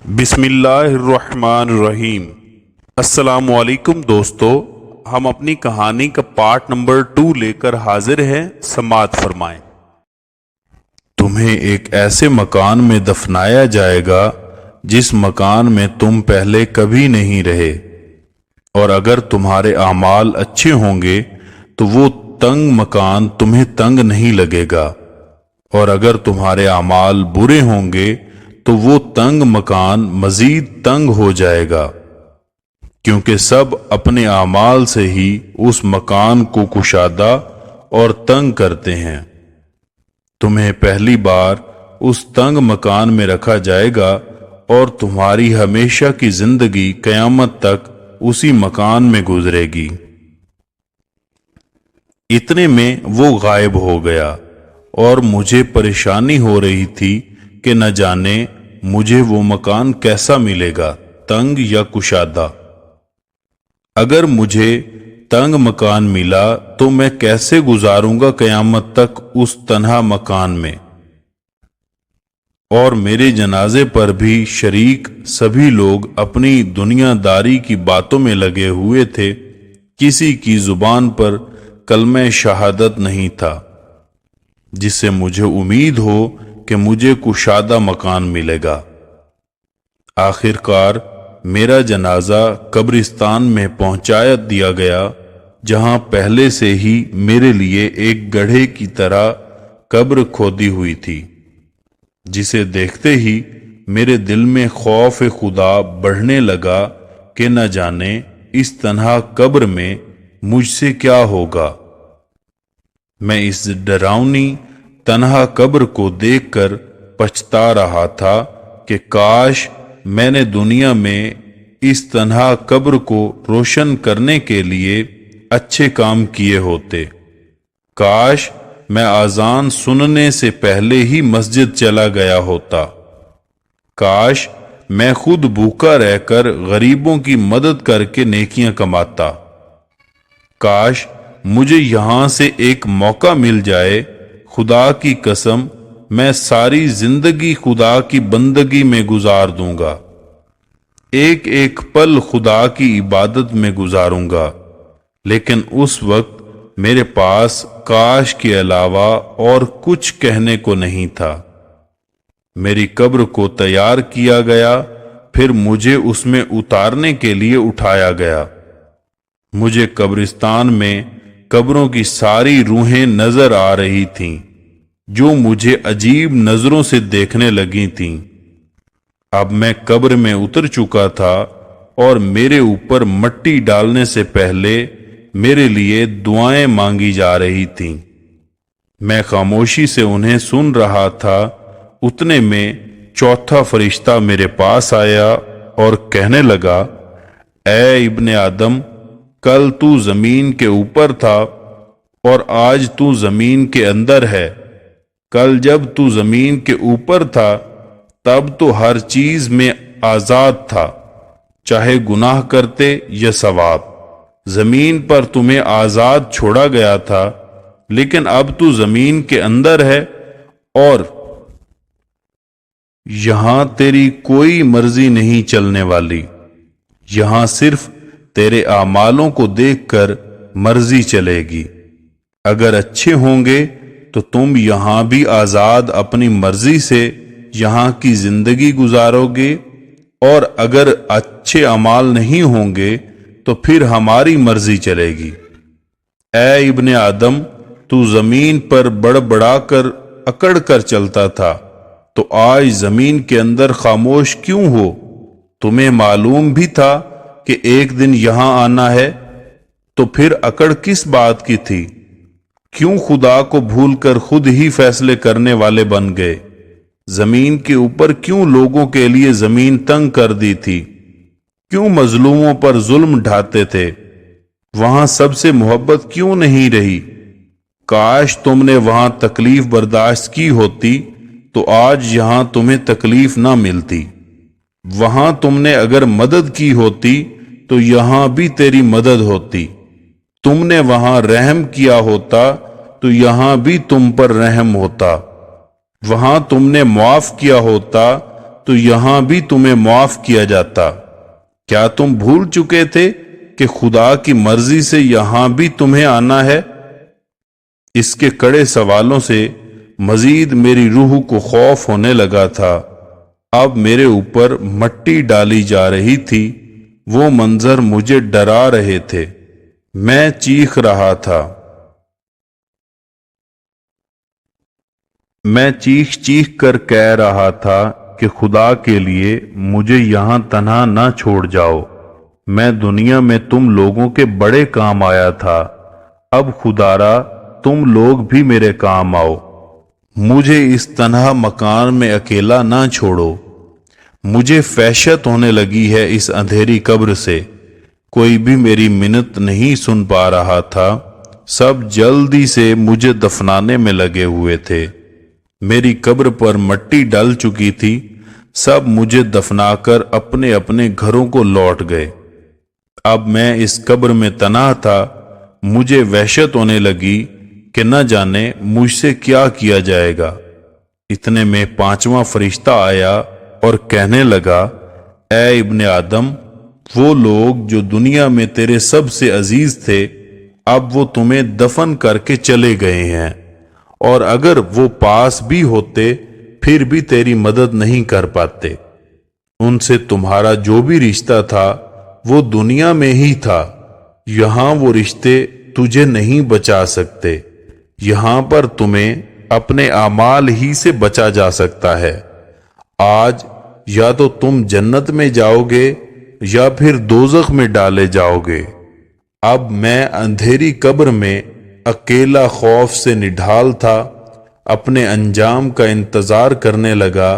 بسم اللہ الرحمن الرحیم۔ السلام علیکم دوستو، ہم اپنی کہانی کا پارٹ نمبر 2 لے کر حاضر ہیں، سماعت فرمائیں۔ تمہیں ایک ایسے مکان میں دفنایا جائے گا جس مکان میں تم پہلے کبھی نہیں رہے، اور اگر تمہارے اعمال اچھے ہوں گے تو وہ تنگ مکان تمہیں تنگ نہیں لگے گا، اور اگر تمہارے اعمال برے ہوں گے تو وہ تنگ مکان مزید تنگ ہو جائے گا، کیونکہ سب اپنے اعمال سے ہی اس مکان کو کشادہ اور تنگ کرتے ہیں۔ تمہیں پہلی بار اس تنگ مکان میں رکھا جائے گا اور تمہاری ہمیشہ کی زندگی قیامت تک اسی مکان میں گزرے گی۔ اتنے میں وہ غائب ہو گیا اور مجھے پریشانی ہو رہی تھی کہ نہ جانے مجھے وہ مکان کیسا ملے گا، تنگ یا کشادہ۔ اگر مجھے تنگ مکان ملا تو میں کیسے گزاروں گا قیامت تک اس تنہا مکان میں؟ اور میرے جنازے پر بھی شریک سبھی لوگ اپنی دنیا داری کی باتوں میں لگے ہوئے تھے، کسی کی زبان پر کلمہ شہادت نہیں تھا جس سے مجھے امید ہو کہ مجھے کشادہ مکان ملے گا۔ آخر کار میرا جنازہ قبرستان میں پہنچا دیا گیا، جہاں پہلے سے ہی میرے لیے ایک گڑھے کی طرح قبر کھودی ہوئی تھی، جسے دیکھتے ہی میرے دل میں خوف خدا بڑھنے لگا کہ نہ جانے اس تنہا قبر میں مجھ سے کیا ہوگا۔ میں اس ڈراؤنی تنہا قبر کو دیکھ کر پچھتا رہا تھا کہ کاش میں نے دنیا میں اس تنہا قبر کو روشن کرنے کے لیے اچھے کام کیے ہوتے۔ کاش میں اذان سننے سے پہلے ہی مسجد چلا گیا ہوتا۔ کاش میں خود بھوکا رہ کر غریبوں کی مدد کر کے نیکیاں کماتا۔ کاش مجھے یہاں سے ایک موقع مل جائے، خدا کی قسم میں ساری زندگی خدا کی بندگی میں گزار دوں گا، ایک ایک پل خدا کی عبادت میں گزاروں گا، لیکن اس وقت میرے پاس کاش کے علاوہ اور کچھ کہنے کو نہیں تھا۔ میری قبر کو تیار کیا گیا، پھر مجھے اس میں اتارنے کے لیے اٹھایا گیا۔ مجھے قبرستان میں قبروں کی ساری روحیں نظر آ رہی تھیں، جو مجھے عجیب نظروں سے دیکھنے لگی تھیں۔ اب میں قبر میں اتر چکا تھا اور میرے اوپر مٹی ڈالنے سے پہلے میرے لیے دعائیں مانگی جا رہی تھیں۔ میں خاموشی سے انہیں سن رہا تھا، اتنے میں چوتھا فرشتہ میرے پاس آیا اور کہنے لگا، اے ابن آدم، کل تو زمین کے اوپر تھا اور آج تو زمین کے اندر ہے۔ کل جب تو زمین کے اوپر تھا تب تو ہر چیز میں آزاد تھا، چاہے گناہ کرتے یا ثواب۔ زمین پر تمہیں آزاد چھوڑا گیا تھا، لیکن اب تو زمین کے اندر ہے اور یہاں تیری کوئی مرضی نہیں چلنے والی۔ یہاں صرف تیرے اعمالوں کو دیکھ کر مرضی چلے گی۔ اگر اچھے ہوں گے تو تم یہاں بھی آزاد اپنی مرضی سے یہاں کی زندگی گزارو گے، اور اگر اچھے اعمال نہیں ہوں گے تو پھر ہماری مرضی چلے گی۔ اے ابن آدم، تو زمین پر بڑبڑا کر اکڑ کر چلتا تھا، تو آج زمین کے اندر خاموش کیوں ہو؟ تمہیں معلوم بھی تھا کہ ایک دن یہاں آنا ہے، تو پھر اکڑ کس بات کی تھی؟ کیوں خدا کو بھول کر خود ہی فیصلے کرنے والے بن گئے؟ زمین کے اوپر کیوں لوگوں کے لیے زمین تنگ کر دی تھی؟ کیوں مظلوموں پر ظلم ڈھاتے تھے؟ وہاں سب سے محبت کیوں نہیں رہی؟ کاش تم نے وہاں تکلیف برداشت کی ہوتی تو آج یہاں تمہیں تکلیف نہ ملتی۔ وہاں تم نے اگر مدد کی ہوتی تو یہاں بھی تیری مدد ہوتی۔ تم نے وہاں رحم کیا ہوتا تو یہاں بھی تم پر رحم ہوتا۔ وہاں تم نے معاف کیا ہوتا تو یہاں بھی تمہیں معاف کیا جاتا۔ کیا تم بھول چکے تھے کہ خدا کی مرضی سے یہاں بھی تمہیں آنا ہے؟ اس کے کڑے سوالوں سے مزید میری روح کو خوف ہونے لگا تھا۔ اب میرے اوپر مٹی ڈالی جا رہی تھی، وہ منظر مجھے ڈرا رہے تھے۔ میں چیخ رہا تھا، میں چیخ چیخ کر کہہ رہا تھا کہ خدا کے لیے مجھے یہاں تنہا نہ چھوڑ جاؤ۔ میں دنیا میں تم لوگوں کے بڑے کام آیا تھا، اب خدارا تم لوگ بھی میرے کام آؤ۔ مجھے اس تنہا مکان میں اکیلا نہ چھوڑو۔ مجھے وحشت ہونے لگی ہے اس اندھیری قبر سے۔ کوئی بھی میری منت نہیں سن پا رہا تھا، سب جلدی سے مجھے دفنانے میں لگے ہوئے تھے۔ میری قبر پر مٹی ڈل چکی تھی، سب مجھے دفنا کر اپنے اپنے گھروں کو لوٹ گئے۔ اب میں اس قبر میں تنہا تھا، مجھے وحشت ہونے لگی کہ نہ جانے مجھ سے کیا کیا جائے گا۔ اتنے میں 5واں فرشتہ آیا اور کہنے لگا، اے ابن آدم، وہ لوگ جو دنیا میں تیرے سب سے عزیز تھے، اب وہ تمہیں دفن کر کے چلے گئے ہیں، اور اگر وہ پاس بھی ہوتے پھر بھی تیری مدد نہیں کر پاتے۔ ان سے تمہارا جو بھی رشتہ تھا وہ دنیا میں ہی تھا، یہاں وہ رشتے تجھے نہیں بچا سکتے۔ یہاں پر تمہیں اپنے اعمال ہی سے بچا جا سکتا ہے۔ آج یا تو تم جنت میں جاؤ گے یا پھر دوزخ میں ڈالے جاؤ گے۔ اب میں اندھیری قبر میں اکیلا خوف سے نڈھال تھا، اپنے انجام کا انتظار کرنے لگا۔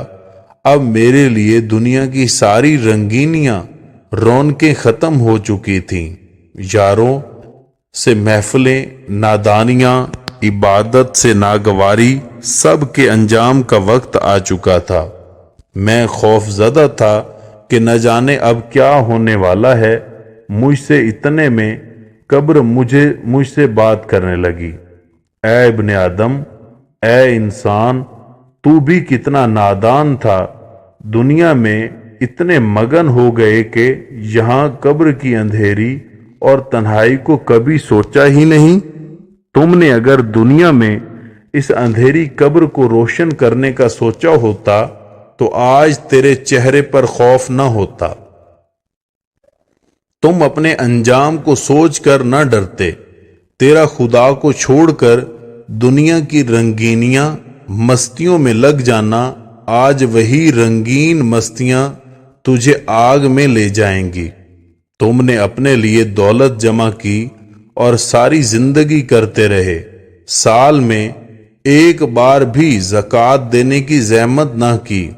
اب میرے لیے دنیا کی ساری رنگینیاں، رونقیں ختم ہو چکی تھیں۔ یاروں سے محفلیں، نادانیاں، عبادت سے ناگواری، سب کے انجام کا وقت آ چکا تھا۔ میں خوف زدہ تھا کہ نہ جانے اب کیا ہونے والا ہے۔ مجھ سے اتنے میں قبر مجھ سے بات کرنے لگی، اے ابن آدم، اے انسان، تو بھی کتنا نادان تھا، دنیا میں اتنے مگن ہو گئے کہ یہاں قبر کی اندھیری اور تنہائی کو کبھی سوچا ہی نہیں۔ تم نے اگر دنیا میں اس اندھیری قبر کو روشن کرنے کا سوچا ہوتا تو آج تیرے چہرے پر خوف نہ ہوتا۔ تم اپنے انجام کو سوچ کر نہ ڈرتے۔ تیرا خدا کو چھوڑ کر دنیا کی رنگینیاں، مستیوں میں لگ جانا، آج وہی رنگین مستیاں تجھے آگ میں لے جائیں گی۔ تم نے اپنے لیے دولت جمع کی اور ساری زندگی کرتے رہے، سال میں ایک بار بھی زکوٰۃ دینے کی زحمت نہ کی۔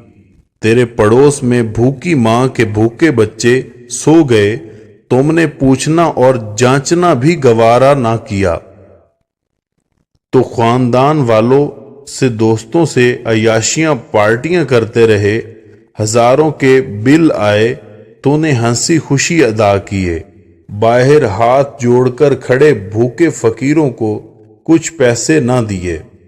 تیرے پڑوس میں بھوکی ماں کے بھوکے بچے سو گئے، تم نے پوچھنا اور جانچنا بھی گوارا نہ کیا۔ تو خاندان والوں سے، دوستوں سے عیاشیاں پارٹیاں کرتے رہے، ہزاروں کے بل آئے، تو نے ہنسی خوشی ادا کیے۔ باہر ہاتھ جوڑ کر کھڑے بھوکے فقیروں کو کچھ پیسے نہ دیے۔